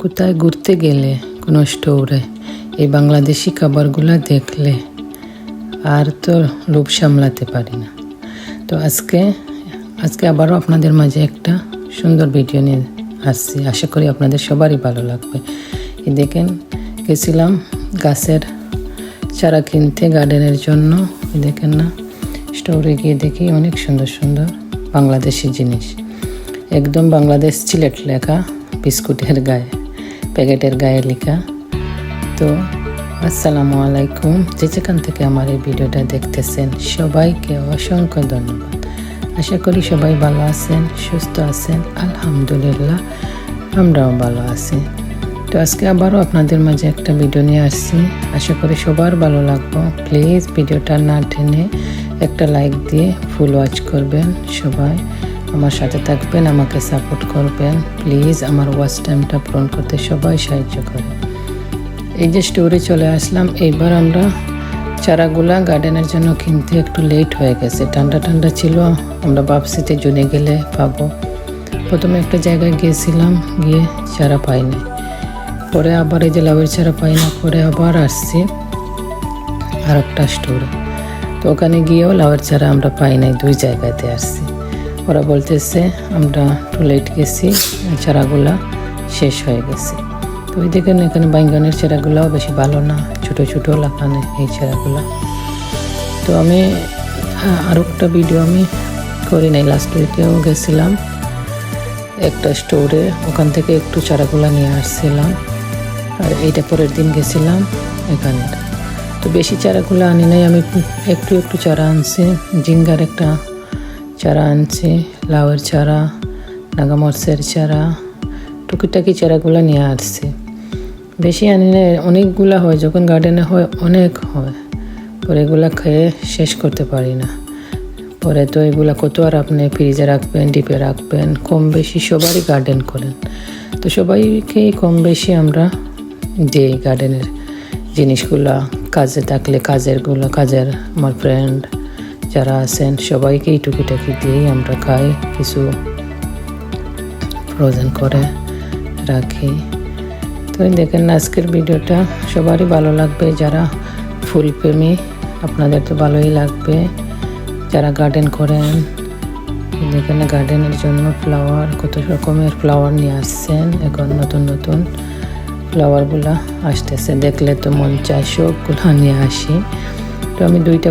কোথায় ঘুরতে গেলে কোনো স্টোরে এই বাংলাদেশি খাবারগুলো দেখলে আর তো লোভ সামলাতে পারি না। তো আজকে আবারও আপনাদের মাঝে একটা সুন্দর ভিডিও নিয়ে আসছি। আশা করি আপনাদের সবারই ভালো লাগবে। এই দেখেন, গেছিলাম গাছের চারা কিনতে গার্ডেনের জন্য। দেখেন না, স্টোরে গিয়ে দেখি অনেক সুন্দর সুন্দর বাংলাদেশি জিনিস, একদম বাংলাদেশ সিলেট লেখা, বিস্কুটের গায়ে, প্যাকেটের গায়ে লেখা। তো আসসালামু আলাইকুম, যেখান থেকে আমার এই ভিডিওটা দেখতেছেন সবাইকে অসংখ্য ধন্যবাদ। আশা করি সবাই ভালো আছেন, সুস্থ আছেন। আলহামদুলিল্লাহ আমরাও ভালো আছি। তো আজকে আবারও আপনাদের মাঝে একটা ভিডিও নিয়ে আসছি। আশা করি সবার ভালো লাগবে। প্লিজ ভিডিওটা না টেনে একটা লাইক দিয়ে ফুল ওয়াচ করবেন। সবাই আমার সাথে থাকবেন, আমাকে সাপোর্ট করবেন। প্লিজ আমার ওয়াচ টাইমটা পূরণ করতে সবাই সাহায্য করে। এই যে স্টোরে চলে আসলাম। এইবার আমরা চারাগুলা গার্ডেনের জন্য কিনতে একটু লেট হয়ে গেছে, ঠান্ডা ঠান্ডা ছিল। আমরা ভাবছিতে জুনে গেলে পাবো। প্রথমে একটা জায়গায় গিয়েছিলাম, গিয়ে চারা পাইনি। পরে আবার এই যে লাউয়ের চারা পাই না, পরে আবার আসছি আর একটা স্টোরে। তো ওখানে গিয়েও লাউয়ের চারা আমরা পাই নাই, দুই জায়গাতে আসছি। ওরা বলতেছে আমরা একটু লেট গেছি, চারাগুলা শেষ হয়ে গেছে। তো ওই দেখেন, এখানে বাইঙ্গনের চারাগুলাও বেশি ভালো না, ছোটো ছোটো লাগানো এই চারাগুলা। তো আমি আরও একটা ভিডিও আমি করি নাই, লাস্ট উইকেও গেছিলাম একটা স্টোরে, ওখান থেকে একটু চারাগুলা নিয়ে আসছিলাম। আর এইটা পরের দিন গেছিলাম এখানে। তো বেশি চারাগুলো আনি নাই, আমি একটু একটু চারা আনছি। জিঙ্গার একটা চারা আনছি, লাউয়ের চারা, নাগামরচের চারা, টুকিটাকি চারাগুলো নিয়ে আসছি। বেশি আনি না, অনেকগুলো হয়, যখন গার্ডেনে হয় অনেক হয়, পরে এগুলা খেয়ে শেষ করতে পারি না। পরে তো এগুলা কত আর আপনি ফ্রিজে রাখবেন, ডিপে রাখবেন। কম বেশি সবারই গার্ডেন করেন, তো সবাইকেই কম বেশি আমরা দিই গার্ডেনের জিনিসগুলা। কাজে থাকলে কাজের আমার ফ্রেন্ড যারা আছেন সবাইকেই টুকিটাকি দিয়েই আমরা খাই, কিছু ফ্রোজেন করে রাখি। তো দেখেন আজকের ভিডিওটা সবারই ভালো লাগবে। যারা ফুলপ্রেমী আপনাদের তো ভালোই লাগবে, যারা গার্ডেন করেন। দেখেন গার্ডেনের জন্য ফ্লাওয়ার, কত রকমের ফ্লাওয়ার নিয়ে আসছেন। এখন নতুন নতুন ফ্লাওয়ারগুলো আসতেছে, দেখলে তো মন চায় সবগুলো নিয়ে আসি। তো আমি দুইটা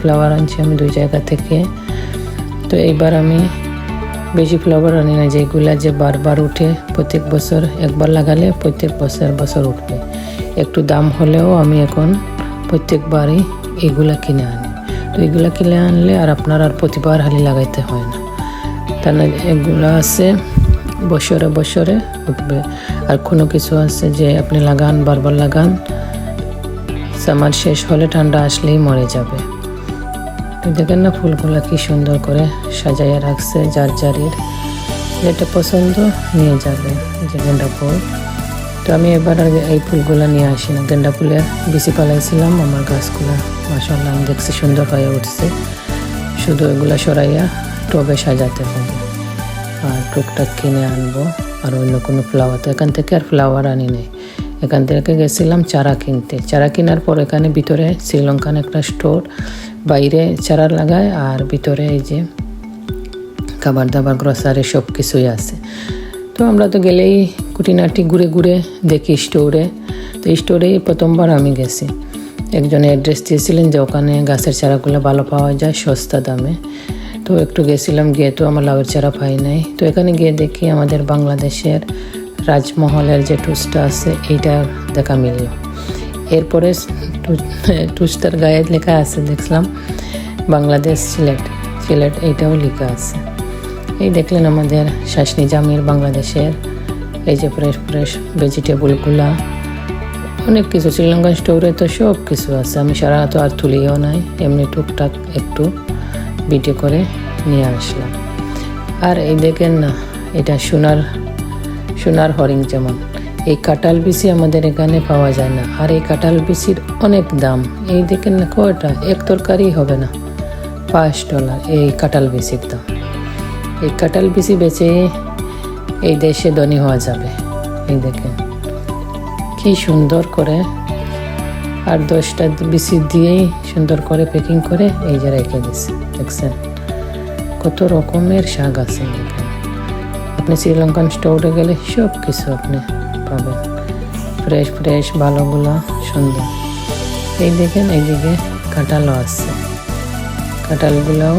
ফ্লাওয়ার আনছি আমি দুই জায়গা থেকে। তো এইবার আমি বেশি ফ্লাওয়ার আনি না, যেগুলা যে বারবার উঠে, প্রত্যেক বছর একবার লাগালে প্রত্যেক বছর উঠবে। একটু দাম হলেও আমি এখন প্রত্যেকবারই এগুলা কিনে আনি। তো এগুলা কিনে আনলে আর আপনার আর প্রতিবার হালি লাগাইতে হয় না। তাহলে এগুলো আছে বছরে বছরে উঠবে। আর কোনো কিছু আছে যে আপনি লাগান, বারবার লাগান, সামার শেষ হলে ঠান্ডা আসলেই মরে যাবে। তো দেখেন না ফুলগুলা কি সুন্দর করে সাজাইয়া রাখছে, যার যারির যেটা পছন্দ নিয়ে যাবে। যে গেন্দা ফুল, তো আমি এবার আর এই ফুলগুলা নিয়ে আসি না। গেন্দা ফুলের বেশি পালাইছিলাম, আমার গাছগুলা মাশাআল্লাহ আমি দেখছি সুন্দর হয়ে উঠছে। শুধু এগুলা সরাইয়া টবে সাজাতে হবে। আর টুকটাক কিনে আনবো আর অন্য কোনো ফ্লাওয়ার। তো এখান থেকে আর ফ্লাওয়ার আনি নাই, এখান থেকে গেছিলাম চারা কিনতে। চারা কেনার পর এখানে ভিতরে শ্রীলঙ্কান একটা স্টোর, বাইরে চারা লাগায় আর ভিতরে এই যে খাবার দাবার, গ্রসারি সব কিছুই আছে। তো আমরা তো গেলেই কুটিনাটি ঘুরে ঘুরে দেখি স্টোরে। তো এই স্টোরেই প্রথমবার আমি গেছি। একজনে অ্যাড্রেস দিয়েছিলেন যে ওখানে গাছের চারাগুলো ভালো পাওয়া যায় সস্তা দামে। তো একটু গেছিলাম, গিয়ে তো আমার লাউয়ের চারা পাই নাই। তো এখানে গিয়ে দেখি আমাদের বাংলাদেশের রাজমহলের যে টুসটা আছে এইটা দেখা মিলল। এরপরে টুসটার গায়ে লেখা আছে, দেখলাম বাংলাদেশ সিলেট এইটাও লেখা আছে। এই দেখলেন আমাদের শাসনি জামির বাংলাদেশের এই যে ফ্রেশ ভেজিটেবলগুলা, অনেক কিছু শ্রীলঙ্কান স্টোরে তো সব কিছু আছে। আমি সারা তো আর তুলিও নাই, এমনি টুকটাক একটু ভিডিও করে নিয়ে আসলাম। আর এই দেখেন না, এটা সোনার হরিণ। যেমন এই কাঁঠাল বিচি আমাদের এখানে পাওয়া যায় না, আর এই কাঁঠাল বিচির অনেক দাম। এই দেখেন না, কয়টা এক তরকারি হবে না, $5 এই কাঁঠাল বিচির দাম। এই কাঁঠাল বিচি বেচে এই দেশে ধনী হওয়া যাবে। এই দেখেন কি সুন্দর করে, আর 10টা বিসি দিয়েই সুন্দর করে প্যাকিং করে এই যে রেখে দিছে। দেখছেন কত রকমের শাক আছে। দেখেন আপনি শ্রীলঙ্কান স্টোরে গেলে সব কিছু আপনি পাবেন, ফ্রেশ ফ্রেশ ভালোগুলো সুন্দর। এই দেখেন এইদিকে কাঁঠালও আছে, কাঁঠালগুলোও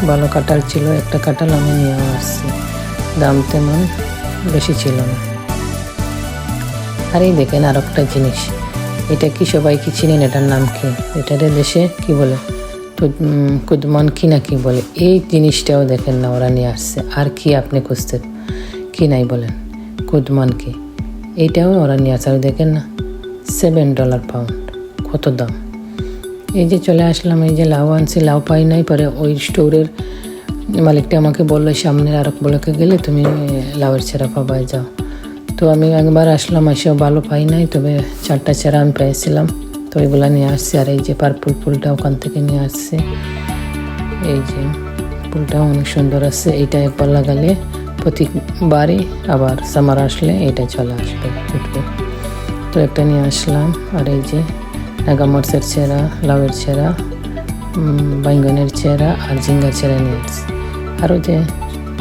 ভালো কাঁঠাল ছিল। একটা কাঁঠাল আমি নিয়েও আসছি, দাম তেমন বেশি ছিল না। আর এই দেখেন আর একটা জিনিস, এটা কি সবাই কি চিনেন? এটার নাম কি? এটার দেশে কি বলে, কুদমান কি না কি বলে। এই জিনিসটাও দেখেন না ওরা নিয়ে আসছে। আর কি আপনি খুঁজতে কি নাই বলেন, কুদমান কি, এইটাও ওরা নিয়ে আসছে। আর দেখেন না $7 পাউন্ড, কত দাম। এই যে চলে আসলাম, এই যে লাউ আনছি, লাউ পাই নাই। পরে ওই স্টোরের মালিকটা আমাকে বললো সামনের আরেক ব্লকে গেলে তুমি লাউয়ের চেরা পাবাই, যাও। তো আমি একবার আসলাম, এসেও ভালো পাই নাই, তবে 4টা চেরা আমি পেয়েছিলাম, তো ওইগুলো নিয়ে আসছি। আর এই যে পার্পল ফুলটা ওখান থেকে নিয়ে আসছি, এই যে ফুলটাও অনেক সুন্দর আছে। এইটা একবার লাগালে প্রতিবারই আবার সামার আসলে এটা চলে আসবে, উঠবে। তো একটা নিয়ে আসলাম। আর এই যে নাগামরিচের চেরা, লাউয়ের চেরা, বাইঙ্গনের চেরা আর ঝিঙ্গার চেরা নিয়ে আসছি। আরও যে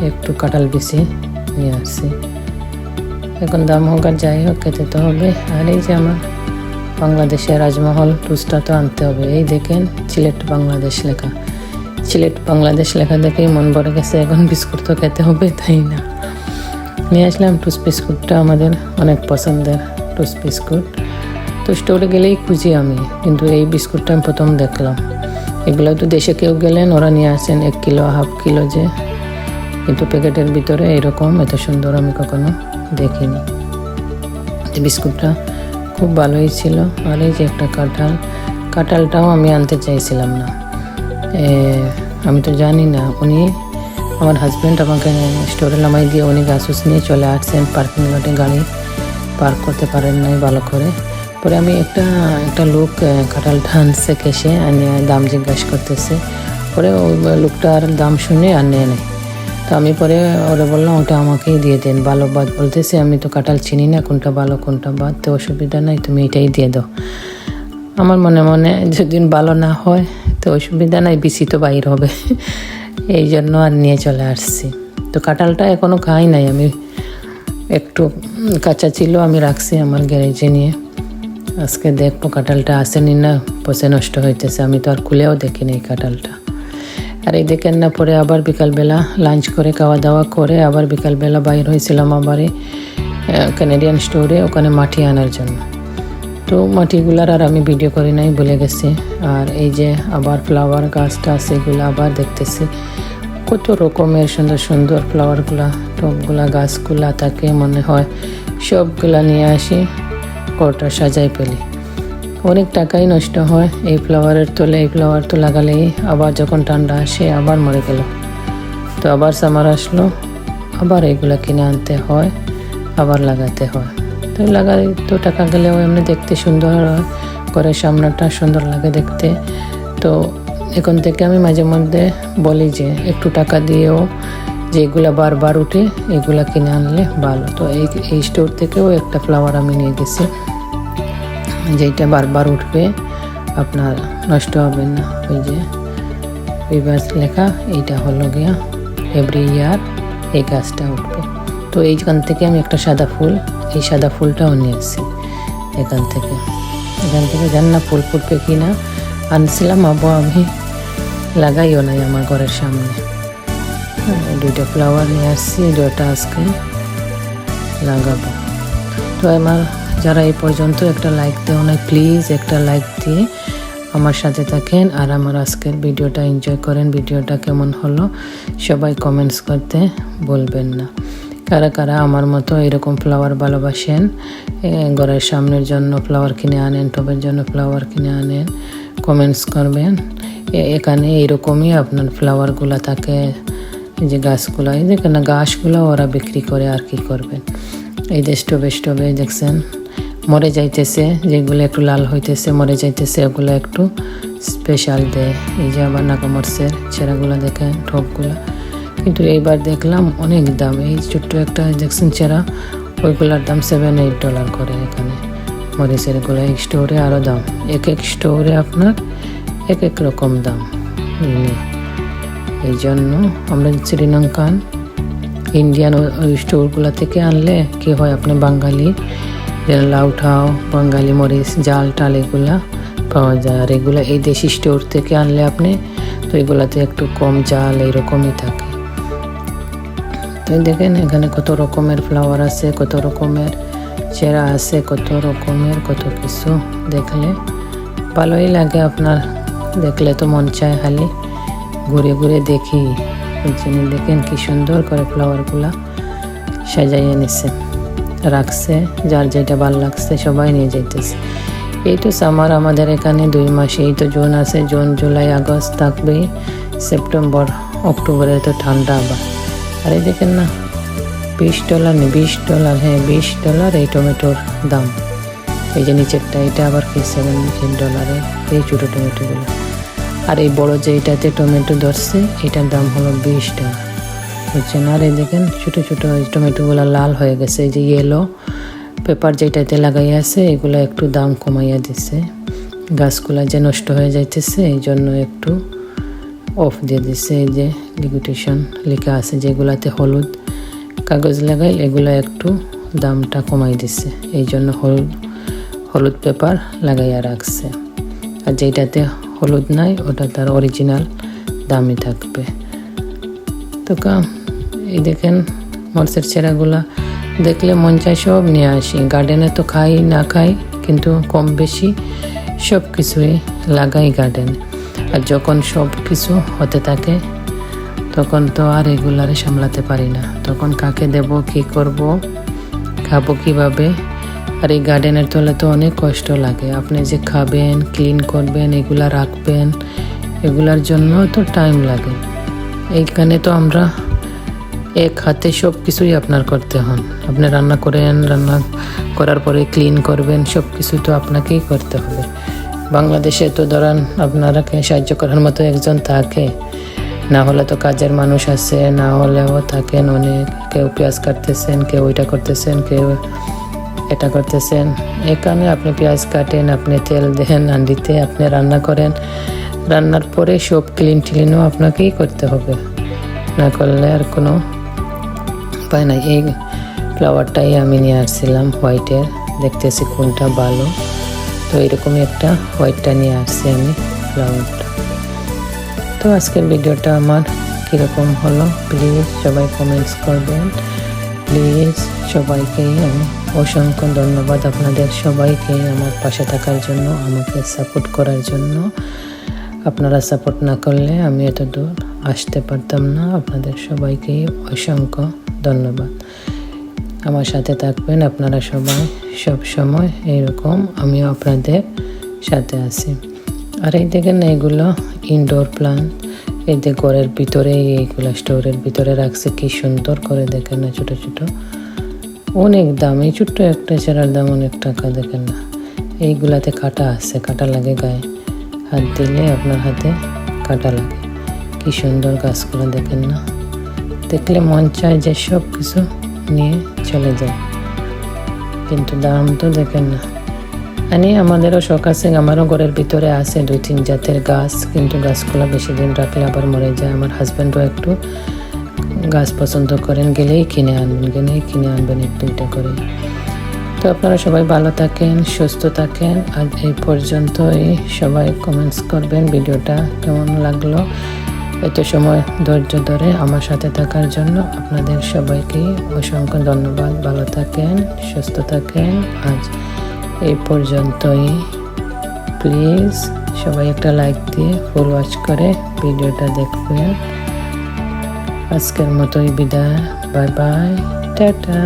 একটু কাঁঠাল বেশি নিয়ে আসছি। এখন দাম হোক আর যাই হোক, খেতে তো হবে। আর এই যে আমার বাংলাদেশের রাজমহল টুসটা তো আনতে হবে। এই দেখেন সিলেট বাংলাদেশ লেখা, সিলেট বাংলাদেশ লেখা দেখেই মন ভরে গেছে। এখন বিস্কুট তো খেতে হবে, তাই না? নিয়ে আসলাম টুস বিস্কুটটা, আমাদের অনেক পছন্দের টুস বিস্কুট। তো স্টোরে গেলেই খুঁজি আমি, কিন্তু এই বিস্কুটটা আমি প্রথম দেখলাম। এগুলো তো দেশে কেউ গেলেন ওরা নিয়ে আসেন 1 কিলো, হাফ কিলো যে, কিন্তু প্যাকেটের ভিতরে এরকম এত সুন্দর আমি কখনো দেখিনি। বিস্কুটটা খুব ভালোই ছিল। আর এই যে একটা কাঁঠাল, কাঁঠালটাও আমি আনতে চাইছিলাম না, আমি তো জানি না। উনি আমার হাজব্যান্ড আমাকে স্টোরে নামাই দিয়ে উনি গাছ নিয়ে চলে আসছেন। পার্কিং লটে গাড়ি পার্ক করতে পারেন নাই ভালো করে। পরে আমি একটা লোক কাঁঠালটা আনছে কেসে, আনিয়ে দাম জিজ্ঞাসা করতেছে। পরে ওই লোকটার দাম শুনে আর নেয় নাই। তো আমি পরে ওরা বললাম ওটা আমাকেই দিয়ে দেন। ভালো বাদ বলতেছে, আমি তো কাঁঠাল চিনি না কোনটা ভালো কোনটা বাদ, তো অসুবিধা নাই, তুমি এটাই দিয়ে দাও। আমার মনে মনে যদি ভালো না হয় তো অসুবিধা নাই, বিসি তো বাইর হবে, এই জন্য আর নিয়ে চলে আসছি। তো কাঁঠালটা এখনও খাই নাই আমি, একটু কাঁচা ছিল, আমি রাখছি আমার গ্যারেজে নিয়ে। আজকে দেখবো কাঁঠালটা আসেনি না পচে নষ্ট হইতেছে, আমি তো আর খুলেও দেখিনি এই কাঁঠালটা। আর এই দেখেন না, পরে আবার বিকালবেলা লাঞ্চ করে খাওয়া দাওয়া করে আবার বিকালবেলা বাইর হয়েছিলাম আবার কানাডিয়ান স্টোরে, ওখানে মাটি আনার জন্য। তো মাটিগুলার আর আমি ভিডিও করি নাই, ভুলে গেছি। আর এই যে আবার ফ্লাওয়ার গাছটা আছে, এগুলো আবার দেখতেছি কত রকমের সুন্দর সুন্দর ফ্লাওয়ারগুলা, টবগুলা, গাছগুলা থাকে, মনে হয় সবগুলা নিয়ে আসি ঘরটা সাজাই ফেলি। অনেক টাকাই নষ্ট হয় এই ফ্লাওয়ারের তলে। এই ফ্লাওয়ার তো লাগালেই আবার যখন ঠান্ডা আসে আবার মরে গেল, তো আবার সামার আসলো, আবার এগুলা কিনে আনতে হয়, আবার লাগাতে হয়। তো লাগাই তো টাকা গেলেও এমনি দেখতে সুন্দর হয়, ঘরের সামনেটা সুন্দর লাগে দেখতে। তো এখন থেকে আমি মাঝে মধ্যে বলি যে একটু টাকা দিয়েও যেগুলা বারবার উঠে এগুলা কিনে আনলে ভালো। তো এই স্টোর থেকেও একটা ফ্লাওয়ার আমি নিয়ে গেছি, যেটা বারবার উঠবে, আপনার নষ্ট হবে না। ওই যে ভিভাস লেখা, এইটা হলো গিয়া এভরি ইয়ার এই গাছটা উঠবে। তো এইখান থেকে আমি একটা সাদা ফুল, এই সাদা ফুলটাও নিয়ে এসেছি এখান থেকে জানি না ফুল ফুটবে কি না, আনছিলাম। আমি লাগাইও নাই আমার ঘরের সামনে। 2টা ফ্লাওয়ার নিয়ে আসছি, 2টা আজকে লাগাবো। তো আমার যারা এই পর্যন্ত একটা লাইক দেও না, প্লিজ একটা লাইক দিয়ে আমার সাথে থাকেন আর আমার আজকের ভিডিওটা এনজয় করেন। ভিডিওটা কেমন হলো সবাই কমেন্টস করতে বলবেন না। কারা কারা আমার মতো এরকম ফ্লাওয়ার ভালোবাসেন, ঘরের সামনের জন্য ফ্লাওয়ার কিনে আনেন, টবের জন্য ফ্লাওয়ার কিনে আনেন, কমেন্টস করবেন। এখানে এইরকমই আপনার ফ্লাওয়ারগুলো থাকে, যে গাছগুলো, এই দেখেন না গাছগুলো ওরা বিক্রি করে, আর কি করবেন। এই যে স্টোবে দেখছেন মরে যাইতেছে, যেগুলো একটু লাল হইতেছে মরে যাইতেছে, ওগুলো একটু স্পেশাল দেয়। এই যে আবার নাগামরিচের ছেঁড়াগুলো দেখেন, ঠোপগুলো কিন্তু এইবার দেখলাম অনেক দাম। এই ছোট্ট একটা দেখছেন চেরা, ওইগুলার দাম $7-8 করে এখানে মরিচের গুলা। এই স্টোরে আরও দাম, এক এক স্টোরে আপনার এক এক রকম দাম। এই জন্য আমরা শ্রীলঙ্কান ইন্ডিয়ান ওই স্টোরগুলো থেকে আনলে কি হয়, আপনি বাঙালি লাউঠাও, বাঙালি মরিচ, জাল টাল এগুলা পাওয়া যায়। আর এগুলো এই দেশি স্টোর থেকে আনলে আপনি তো এগুলাতে একটু কম জাল এইরকমই থাকে। তো দেখেন এখানে কত রকমের ফ্লাওয়ার আছে, কত রকমের চেরা আছে, কত রকমের কত কিছু। দেখলে ভালোই লাগে, আপনার দেখলে তো মন চায় খালি ঘুরে ঘুরে দেখি। দেখেন কি সুন্দর করে ফ্লাওয়ারগুলা সাজাইয়ে নিছে, রাখছে, যার যেটা ভালো লাগছে সবাই নিয়ে যাইতেছে। এই তো সামার আমাদের এখানে 2 মাস, এই তো জুন আছে, জুন জুলাই আগস্ট থাকবেই, সেপ্টেম্বর অক্টোবরে তো ঠান্ডা আবার। আর এই দেখেন না $20 নেই, $20, হ্যাঁ $20 এই টমেটোর দাম। এই যে নিচেরটা এটা আবার কি $7 এই ছোটো টমেটোগুলো। আর এই বড় যে এটাতে টমেটো ধরছে এটার দাম হলো $20, বুঝছেন। আর এই দেখেন ছোটো ছোটো টমেটোগুলো লাল হয়ে গেছে, এই যে ইয়েলো পেপার যেটাতে লাগাই আছে এগুলো একটু দাম কমাইয়া দিছে। গাছগুলা যে নষ্ট হয়ে যাইতেছে এই জন্য একটু অফ দিয়ে দিছে। এই যে লিকুইডেশন লেখা আছে, যেগুলাতে হলুদ কাগজ লাগাই এগুলো একটু দামটা কমাই দিছে, এই জন্য হলুদ পেপার লাগাইয়া রাখছে। আর যেটাতে হলুদ নাই ওটা তার অরিজিনাল দামই থাকবে। তো এই দেখেন মরিচের চেরাগুলা দেখলে মন চায় সব নিয়ে আসি। গার্ডেনে তো খাই না খাই, কিন্তু কম বেশি সব কিছুই লাগাই গার্ডেনে। আর যখন সব কিছু হতে থাকে তখন তো আর এগুলারে সামলাতে পারি না, তখন কাকে দেব, কি করব, খাবো কিভাবে। আর এই গার্ডেনের তলে তো অনেক কষ্ট লাগে, আপনি যে খাবেন, ক্লিন করবেন, এগুলা রাখবেন, এগুলার জন্য তো টাইম লাগে। এইখানে তো আমরা এক হাতে সব কিছুই আপনার করতে হন। আপনি রান্না করেন, রান্না করার পরে ক্লিন করবেন, সব কিছু তো আপনাকেই করতে হবে। বাংলাদেশে তো ধরেন আপনারাকে সাহায্য করার মতো একজন থাকে, না হলে তো কাজের মানুষ আছে, না হলেও থাকেন অনেক, কেউ পেঁয়াজ কাটতেছেন, কেউ ওইটা করতেছেন, কেউ এটা করতেছেন। এখানে আপনি পেঁয়াজ কাটেন, আপনি তেল দেন হাঁড়িতে, আপনি রান্না করেন, রান্নার পরে সব ক্লিনও আপনাকেই করতে হবে, না করলে আর কোনো উপায় নাই। এই ফ্লাওয়ারটাই আমি নিয়ে আসছিলাম হোয়াইটের, দেখতেছি কোনটা ভালো, তো এরকমই একটা হোয়াইটটা নিয়ে আসছি আমি ফ্লাওয়ারটা। তো আজকের ভিডিওটা আমার কীরকম হলো প্লিজ সবাই কমেন্টস করবেন। প্লিজ সবাইকেই আমি অসংখ্য ধন্যবাদ, আপনাদের সবাইকেই আমার পাশে থাকার জন্য, আমাকে সাপোর্ট করার জন্য। আপনারা সাপোর্ট না করলে আমি এত দূর আসতে পারতাম না। আপনাদের সবাইকেই অসংখ্য ধন্যবাদ। আমার সাথে থাকবেন আপনারা সবাই সব সময়, এইরকম আমিও আপনাদের সাথে আছি। আর এই দেখেন এগুলো ইনডোর প্লান্ট, এই যে ঘরের ভিতরে এইগুলো স্টোরের ভিতরে রাখছে, কি সুন্দর করে দেখেন না, ছোটো ছোটো, অনেক দাম। এই ছোট্ট একটা চেরার দাম অনেক টাকা, দেখেন না। এইগুলাতে কাটা আছে, কাটা লাগে গায়ে, হাত দিলে আপনার হাতে কাটা লাগে। কি সুন্দর গাছগুলো দেখেন না, দেখলে মন চায় যে সব কিছু নিয়ে চলে যায়, কিন্তু দাম তো দেখেন না। আমাদেরও শখ আছে, আমারও ঘরের ভিতরে আছে 2-3 জাতের গাছ, কিন্তু গাছগুলো বেশি দিন রাখলে আবার মরে যায়। আমার হাজব্যান্ডও একটু গাছ পছন্দ করেন, গেলেই কিনে আনবেন 1-2টা করে। তো আপনারা সবাই ভালো থাকেন, সুস্থ থাকেন। আর এই পর্যন্তই, সবাই কমেন্টস করবেন ভিডিওটা কেমন লাগলো। এত সময় ধৈর্য ধরে আমার সাথে থাকার জন্য আপনাদের সবাইকে অসংখ্য ধন্যবাদ। ভালো থাকেন, সুস্থ থাকেন। আজ এই পর্যন্তই। প্লিজ সবাই একটা লাইক দিয়ে ফুল ওয়াচ করে ভিডিওটা দেখবেন। আজকের মতোই বিদায়, বাই বাই, টাটা।